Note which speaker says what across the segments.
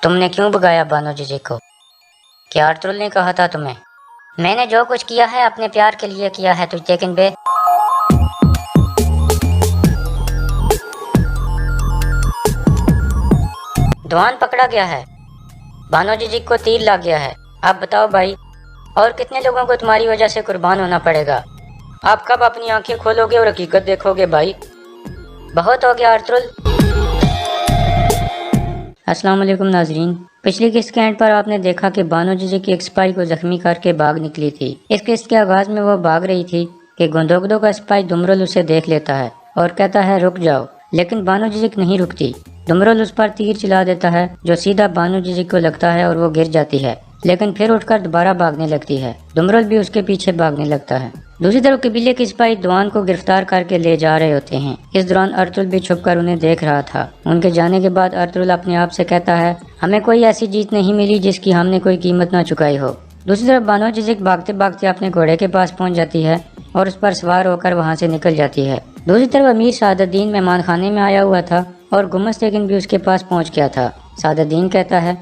Speaker 1: تم نے کیوں بگایا بانو جی کو؟ کیا ارطغرل نے کہا تھا تمہیں؟ میں نے جو کچھ کیا ہے اپنے پیار کے لیے کیا ہے تجھ لیکن بے دوان پکڑا گیا ہے، بانو جی کو تیر لگ گیا ہے۔ اب بتاؤ بھائی، اور کتنے لوگوں کو تمہاری وجہ سے قربان ہونا پڑے گا؟ آپ کب اپنی آنکھیں کھولو گے اور حقیقت دیکھو گے بھائی؟ بہت ہو گیا ارطغرل۔ السلام علیکم ناظرین، پچھلی قسط کے اینڈ پر آپ نے دیکھا کہ بانو جی ایک سپاہی کو زخمی کر کے بھاگ نکلی تھی۔ اس قسط کے آغاز میں وہ بھاگ رہی تھی کہ گندوگدو کا سپاہی دمرل اسے دیکھ لیتا ہے اور کہتا ہے رک جاؤ، لیکن بانو جی نہیں رکتی۔ دمرل اس پر تیر چلا دیتا ہے جو سیدھا بانو جی کو لگتا ہے اور وہ گر جاتی ہے، لیکن پھر اٹھ کر دوبارہ بھاگنے لگتی ہے۔ دمرل بھی اس کے پیچھے بھاگنے لگتا ہے۔ دوسری طرف قبیلے کے سپاہی دوان کو گرفتار کر کے لے جا رہے ہوتے ہیں۔ اس دوران ارطغرل بھی چھپ کر انہیں دیکھ رہا تھا۔ ان کے جانے کے بعد ارطغرل اپنے آپ سے کہتا ہے ہمیں کوئی ایسی جیت نہیں ملی جس کی ہم نے کوئی قیمت نہ چکائی ہو۔ دوسری طرف بانو جی بھاگتے بھاگتے اپنے گھوڑے کے پاس پہنچ جاتی ہے اور اس پر سوار ہو کر وہاں سے نکل جاتی ہے۔ دوسری طرف امیر سعد الدین مہمان خانے میں آیا ہوا تھا اور گمس تیغن بھی اس کے پاس پہنچ گیا تھا۔ سعد الدین کہتا ہے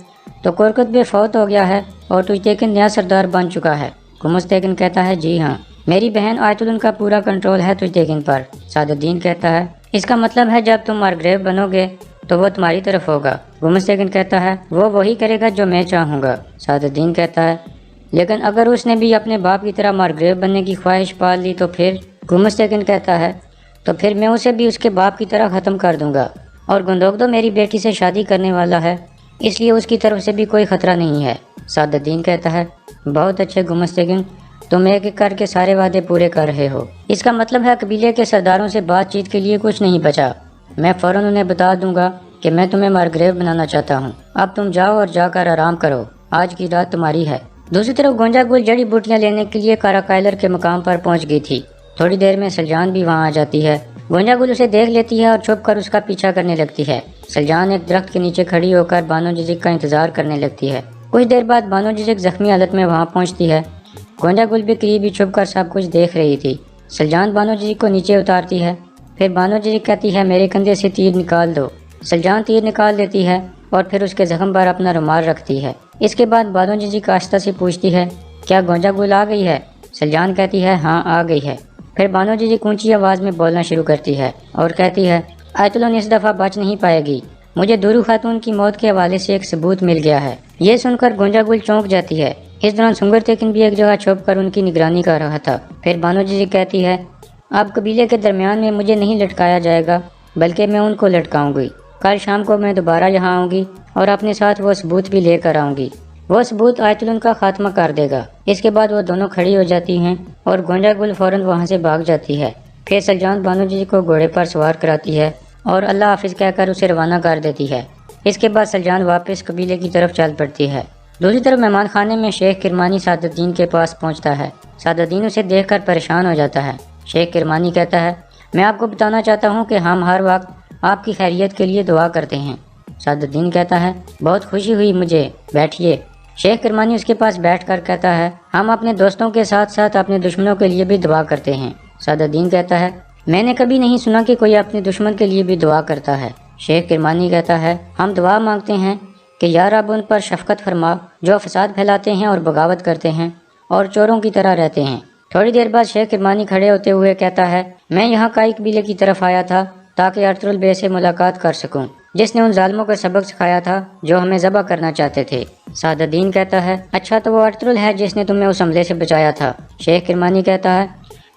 Speaker 1: تو کورکت بے فوت ہو گیا ہے اور تجھ تیغن نیا سردار بن چکا ہے۔ گمس تیغن کہتا ہے جی ہاں، میری بہن آیت الن کا پورا کنٹرول ہے تجھ تیغن پر۔ سعد الدین کہتا ہے اس کا مطلب ہے جب تم مارگریو بنو گے تو وہ تمہاری طرف ہوگا۔ گمس تیغن کہتا ہے وہ وہی کرے گا جو میں چاہوں گا۔ سعد الدین کہتا ہے لیکن اگر اس نے بھی اپنے باپ کی طرح مارگریو بننے کی خواہش پال لی تو پھر؟ گمس تیغن کہتا ہے تو پھر میں اسے بھی اس کے باپ کی طرح ختم کر دوں گا، اور گندوگدو میری بیٹی سے شادی کرنے والا ہے، اس لیے اس کی طرف سے بھی کوئی خطرہ نہیں ہے۔ سعد الدین کہتا ہے بہت اچھے گمس تیغن، تم ایک ایک کر کے سارے وعدے پورے کر رہے ہو۔ اس کا مطلب ہے قبیلے کے سرداروں سے بات چیت کے لیے کچھ نہیں بچا۔ میں فوراً انہیں بتا دوں گا کہ میں تمہیں مارگریو بنانا چاہتا ہوں۔ اب تم جاؤ اور جا کر آرام کرو، آج کی رات تمہاری ہے۔ دوسری طرف گونجا گل جڑی بوٹیاں لینے کے لیے کاراکائلر کے مقام پر پہنچ گئی تھی۔ تھوڑی دیر میں سلجان بھی وہاں آ جاتی ہے۔ گونجا گل اسے دیکھ لیتی ہے اور چھپ کر اس کا پیچھا کرنے لگتی ہے۔ سلجان ایک درخت کے نیچے کھڑی ہو کر بانو جی کا انتظار کرنے لگتی ہے۔ کچھ دیر بعد بانو جی زخمی حالت میں وہاں پہنچتی ہے۔ گونجا گل بھی قریب ہی چھپ کر سب کچھ دیکھ رہی تھی۔ سلجان بانو جی کو نیچے اتارتی ہے، پھر بانو جی کہتی ہے میرے کندھے سے تیر نکال دو۔ سلجان تیر نکال دیتی ہے اور پھر اس کے زخم پر اپنا رومال رکھتی ہے۔ اس کے بعد بانو جی آہستہ سے پوچھتی ہے کیا گونجا گل آ گئی ہے؟ سلجان کہتی ہے ہاں آ گئی ہے۔ پھر بانو جی اونچی آواز میں بولنا شروع کرتی ہے اور کہتی ہے آیت الن اس دفعہ بچ نہیں پائے گی، مجھے دورو خاتون کی موت کے حوالے سے ایک ثبوت مل گیا ہے۔ یہ سن کر گونجا گل چونک جاتی ہے۔ اس دوران سنگر تیغن بھی ایک جگہ چھپ کر ان کی نگرانی کر رہا تھا۔ پھر بانو جی کہتی ہے اب قبیلے کے درمیان میں مجھے نہیں لٹکایا جائے گا بلکہ میں ان کو لٹکاؤں گی۔ کل شام کو میں دوبارہ یہاں آؤں گی اور اپنے ساتھ وہ ثبوت بھی لے کر آؤں گی۔ وہ ثبوت آیت الن کا خاتمہ کر دے گا۔ اس کے بعد وہ دونوں کھڑی ہو جاتی ہیں اور گونجا گل فوراً وہاں سے بھاگ جاتی ہے۔ پھر سلجان بانو جی کو گھوڑے پر سوار کراتی ہے اور اللہ حافظ کہہ کر اسے روانہ کر دیتی ہے۔ اس کے بعد سلجان واپس قبیلے کی طرف چل پڑتی ہے۔ دوسری طرف مہمان خانے میں شیخ کرمانی سعد الدین کے پاس پہنچتا ہے۔ سعد الدین اسے دیکھ کر پریشان ہو جاتا ہے۔ شیخ کرمانی کہتا ہے میں آپ کو بتانا چاہتا ہوں کہ ہم ہر وقت آپ کی خیریت کے لیے دعا کرتے ہیں۔ سعد الدین کہتا ہے بہت خوشی ہوئی مجھے، بیٹھیے۔ شیخ کرمانی اس کے پاس بیٹھ کر کہتا ہے ہم اپنے دوستوں کے ساتھ ساتھ اپنے دشمنوں کے لیے بھی دعا کرتے ہیں۔ سعد الدین کہتا ہے میں نے کبھی نہیں سنا کہ کوئی اپنے دشمن کے لیے بھی دعا کرتا ہے۔ شیخ کرمانی کہتا ہے ہم دعا مانگتے ہیں کہ یا رب ان پر شفقت فرما جو فساد پھیلاتے ہیں اور بغاوت کرتے ہیں اور چوروں کی طرح رہتے ہیں۔ تھوڑی دیر بعد شیخ کرمانی کھڑے ہوتے ہوئے کہتا ہے میں یہاں کائی قبیلے کی طرف آیا تھا تاکہ ارطغرل بے سے ملاقات کر سکوں جس نے ان ظالموں کو سبق سکھایا تھا جو ہمیں ذبح کرنا چاہتے تھے۔ سعد الدین کہتا ہے اچھا تو وہ ارطغرل ہے جس نے تمہیں اس حملے سے بچایا تھا۔ شیخ کرمانی کہتا ہے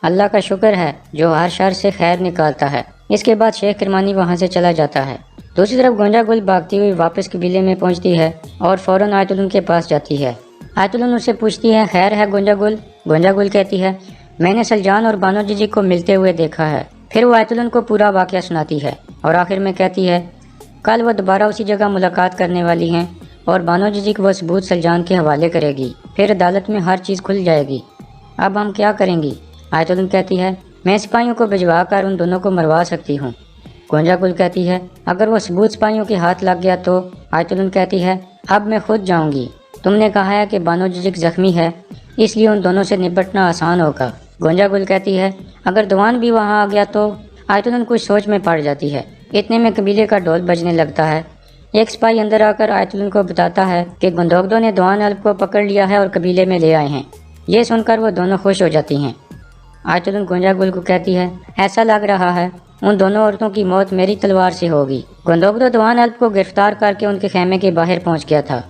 Speaker 1: اللہ کا شکر ہے جو ہر شر سے خیر نکالتا ہے۔ اس کے بعد شیخ کرمانی وہاں سے چلا جاتا ہے۔ دوسری طرف گونجا گل بھاگتی ہوئی واپس قبیلے میں پہنچتی ہے اور فوراً آیت الن کے پاس جاتی ہے۔ آیت الن اس سے پوچھتی ہے خیر ہے گونجا گل؟ گونجا گل کہتی ہے میں نے سلجان اور بانو جی کو ملتے ہوئے دیکھا ہے۔ پھر وہ آیت الن کو پورا واقعہ سناتی ہے اور آخر میں کہتی ہے کل وہ دوبارہ اسی جگہ ملاقات کرنے والی ہیں اور بانو جی کو وہ ثبوت سلجان کے حوالے کرے گی، پھر عدالت میں ہر چیز کھل جائے گی۔ اب ہم کیا کریں گی؟ آیت الن کہتی ہے میں سپاہیوں کو بھجوا کر ان دونوں کو مروا سکتی ہوں۔ گونجا گل کہتی ہے اگر وہ ثبوت سپاہیوں کے ہاتھ لگ گیا تو؟ آیت الن کہتی ہے اب میں خود جاؤں گی، تم نے کہا ہے کہ بانو جی زخمی ہے اس لیے ان دونوں سے نپٹنا آسان ہوگا۔ گونجا گل کہتی ہے اگر دوان بھی وہاں آ گیا تو؟ آیت الن کچھ سوچ میں پڑ جاتی ہے۔ اتنے میں قبیلے کا ڈھول بجنے لگتا ہے۔ ایک سپاہی اندر آ کر آیت الن کو بتاتا ہے کہ گندوگدو نے دوان الب کو پکڑ لیا ہے اور قبیلے میں لے آئے ہیں۔ یہ سن کر وہ دونوں خوش ہو جاتی ہیں۔ آیت الن گونجا گل کو کہتی ہے ایسا لگ رہا ہے ان دونوں عورتوں کی موت میری تلوار سے ہوگی۔ گندوگدو دوان الب کو گرفتار کر کے ان کے خیمے کے باہر پہنچ گیا تھا۔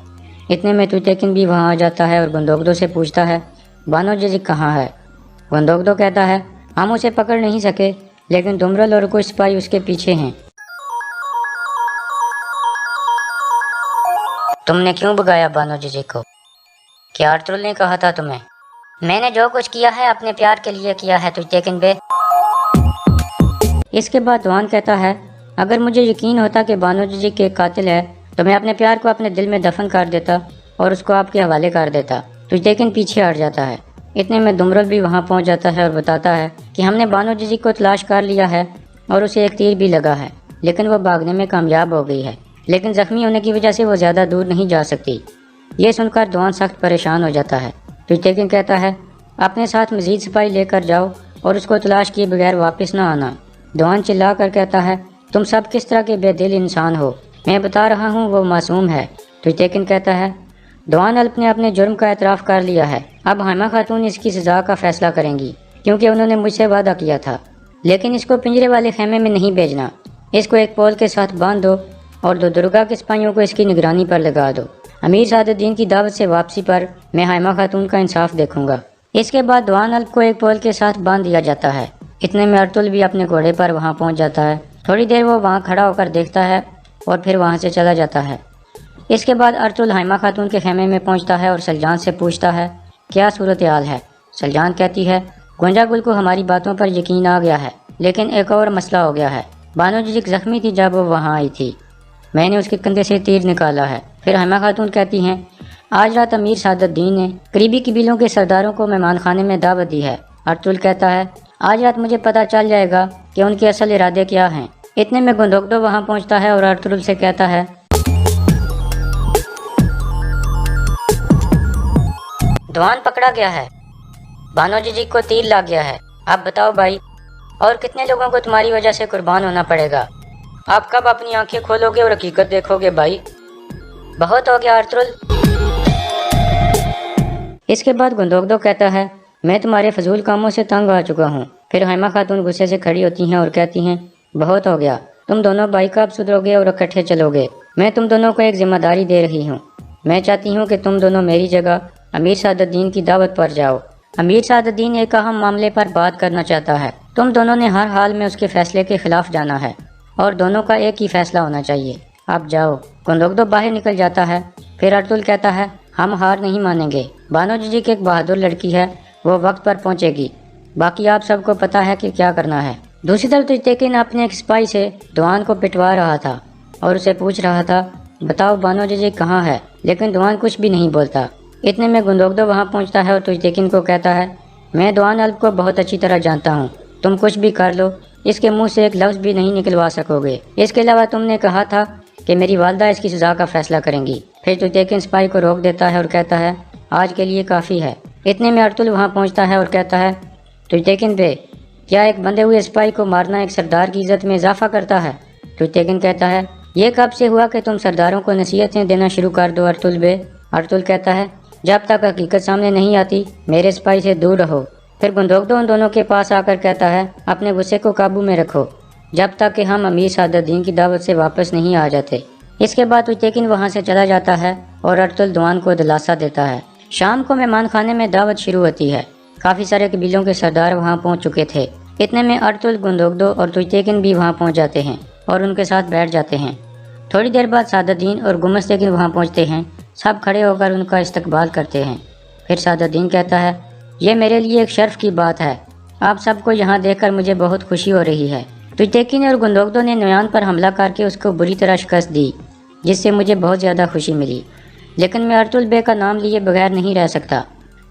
Speaker 1: اتنے میں توتیکن بھی وہاں آ جاتا ہے اور گندوگدو سے پوچھتا ہے بانو ججک کہاں ہے؟ گندوگدو کہتا ہے ہم اسے پکڑ نہیں سکے لیکن دمرل اور کچھ سپاہی اس کے پیچھے ہیں۔ تم نے کیوں بگایا بانو ججک کو؟ کیا ارطغرل نے کہا تھا تمہیں؟ میں نے جو کچھ کیا ہے اپنے پیار کے لیے کیا ہے توتیکن بے۔ اس کے بعد دوان کہتا ہے اگر مجھے یقین ہوتا کہ بانو ججک ایک قاتل ہے تو میں اپنے پیار کو اپنے دل میں دفن کر دیتا اور اس کو آپ کے حوالے کر دیتا۔ توتیکن پیچھے ہٹ جاتا ہے۔ اتنے میں دمرل بھی وہاں پہنچ جاتا ہے اور بتاتا ہے کہ ہم نے بانو ججک کو تلاش کر لیا ہے اور اسے ایک تیر بھی لگا ہے لیکن وہ بھاگنے میں کامیاب ہو گئی ہے، لیکن زخمی ہونے کی وجہ سے وہ زیادہ دور نہیں جا سکتی۔ یہ سن کر دوان سخت پریشان ہو جاتا ہے۔ توتیکن کہتا ہے اپنے ساتھ مزید سپاہی لے کر جاؤ اور اس کو تلاش کیے بغیر واپس نہ آنا۔ دوان چلا کر کہتا ہے تم سب کس طرح کے بے دل انسان ہو، میں بتا رہا ہوں وہ معصوم ہے۔ توتیکن کہتا ہے دوان الب نے اپنے جرم کا اعتراف کر لیا ہے، اب حائمہ خاتون اس کی سزا کا فیصلہ کریں گی کیونکہ انہوں نے مجھ سے وعدہ کیا تھا، لیکن اس کو پنجرے والے خیمے میں نہیں بھیجنا، اس کو ایک پول کے ساتھ باندھ دو اور دو درگاہ کے سپاہیوں کو اس کی نگرانی پر لگا دو۔ امیر سعد الدین کی دعوت سے واپسی پر میں حائمہ خاتون کا انصاف دیکھوں گا۔ اس کے بعد دوان الب کو ایک پول کے ساتھ باندھ دیا جاتا ہے۔ اتنے میں ارطغرل بھی اپنے گھوڑے پر وہاں پہنچ جاتا ہے۔ تھوڑی دیر وہ وہاں کھڑا ہو کر دیکھتا ہے اور پھر وہاں سے چلا جاتا ہے۔ اس کے بعد ارطغرل حائمہ خاتون کے خیمے میں پہنچتا ہے اور سلجان سے پوچھتا ہے کیا صورتحال ہے؟ سلجان کہتی ہے گونجا گل کو ہماری باتوں پر یقین آ گیا ہے لیکن ایک اور مسئلہ ہو گیا ہے۔ بانو ججک زخمی تھی جب وہ وہاں آئی تھی، میں نے اس کے کندھے سے تیر نکالا ہے۔ پھر حائمہ خاتون کہتی ہیں آج رات امیر سعد الدین نے قریبی قبیلوں کے سرداروں کو مہمان خانے میں دعوت دی ہے۔ ارطغرل کہتا ہے آج رات مجھے پتہ چل جائے گا کہ ان کے اصل ارادے کیا ہیں۔ اتنے میں گندوگدو وہاں پہنچتا ہے اور ارطغرل سے کہتا ہے دوان پکڑا گیا ہے، بانو ججک کو تیر لگ گیا ہے، اب بتاؤ بھائی اور کتنے لوگوں کو تمہاری وجہ سے قربان ہونا پڑے گا؟ آپ کب اپنی آنکھیں کھولو گے اور حقیقت دیکھو گے بھائی؟ بہت ہو گیا ارطغرل۔ اس کے بعد گندوگدو کہتا ہے میں تمہارے فضول کاموں سے تنگ آ چکا ہوں۔ پھر حائمہ خاتون غصے سے کھڑی ہوتی ہیں اور کہتی ہیں بہت ہو گیا، تم دونوں بھائی کب سدھرو گے اور اکٹھے چلو گے؟ میں تم دونوں کو ایک ذمہ داری دے رہی ہوں، میں چاہتی ہوں کہ تم دونوں میری جگہ امیر سعد الدین کی دعوت پر جاؤ۔ امیر سعد الدین ایک اہم معاملے پر بات کرنا چاہتا ہے، تم دونوں نے ہر حال میں اس کے فیصلے کے خلاف جانا ہے اور دونوں کا ایک ہی فیصلہ ہونا چاہیے، اب جاؤ۔ گندوگدو باہر نکل جاتا ہے۔ پھر ارطغرل کہتا ہے ہم ہار نہیں مانیں گے، بانو ججک ایک بہادر لڑکی ہے، وہ وقت پر پہنچے گی، باقی آپ سب کو پتہ ہے کہ کیا کرنا ہے۔ دوسری طرف توتیکن اپنے ایک سپاہی سے دوان کو پٹوا رہا تھا اور اسے پوچھ رہا تھا بتاؤ بانو ججک کہاں ہے، لیکن دوان کچھ بھی نہیں بولتا۔ اتنے میں گندوگدو وہاں پہنچتا ہے اور توتیکن کو کہتا ہے میں دوان الب کو بہت اچھی طرح جانتا ہوں، تم کچھ بھی کر لو اس کے منہ سے ایک لفظ بھی نہیں نکلوا سکو گے، اس کے علاوہ تم نے کہا تھا کہ میری والدہ اس کی سزا کا فیصلہ کریں گی۔ پھر توتیکن سپاہی کو روک دیتا ہے اور کہتا ہے آج کے لیے کافی ہے۔ اتنے میں ارطغرل وہاں پہنچتا ہے اور کہتا ہے توتیکن بے کیا ایک بندے ہوئے سپاہی کو مارنا ایک سردار کی عزت میں اضافہ کرتا ہے؟ توتیکن کہتا ہے یہ کب سے ہوا کہ تم سرداروں کو نصیحتیں دینا شروع کر دو ارطغرل بے؟ ارطغرل کہتا ہے جب تک حقیقت سامنے نہیں آتی میرے سپاہی سے دور رہو۔ پھر گندوگدو ان دونوں کے پاس آ کر کہتا ہے اپنے غصے کو قابو میں رکھو جب تک کہ ہم امیر سعد الدین کی دعوت سے واپس نہیں آ جاتے۔ اس کے بعد توتیکن وہاں سے چلا جاتا ہے اور ارطغرل دوان کو دلاسا دیتا ہے۔ شام کو مہمان خانے میں دعوت شروع ہوتی ہے، کافی سارے قبیلوں کے سردار وہاں پہنچ چکے تھے۔ اتنے میں ارطغرل، گندوگدو اور توتیکن بھی وہاں پہنچ جاتے ہیں اور ان کے ساتھ بیٹھ جاتے ہیں۔ تھوڑی دیر بعد سعد الدین اور گمستگین وہاں پہنچتے ہیں، سب کھڑے ہو کر ان کا استقبال کرتے ہیں۔ پھر سعد الدین کہتا ہے یہ میرے لیے ایک شرف کی بات ہے، آپ سب کو یہاں دیکھ کر مجھے بہت خوشی ہو رہی ہے۔ توتیکن اور گندوگدو نے نویان پر حملہ کر کے اس کو بری طرح شکست دی جس سے مجھے بہت زیادہ خوشی ملی، لیکن میں ارطغرل بے کا نام لیے بغیر نہیں رہ سکتا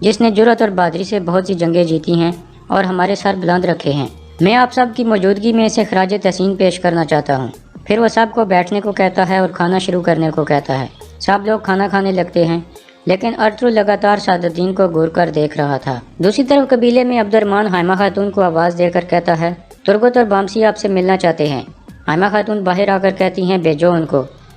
Speaker 1: جس نے جرأت اور بہادری سے بہت سی جنگیں جیتی ہیں اور ہمارے سر بلند رکھے ہیں۔ میں آپ سب کی موجودگی میں اسے خراج تحسین پیش کرنا چاہتا ہوں۔ پھر وہ سب کو بیٹھنے کو کہتا ہے اور کھانا شروع کرنے کو کہتا ہے۔ سب لوگ کھانا کھانے لگتے ہیں، لیکن ارطغرل لگاتار سعد الدین کو گور کر دیکھ رہا تھا۔ دوسری طرف قبیلے میں عبد الرحمن حائمہ خاتون کو آواز دے کر کہتا ہے ترگت اور بامسی آپ سے ملنا چاہتے ہیں۔ حائمہ خاتون باہر آ کر کہتی ہیں بھیجو ان کو۔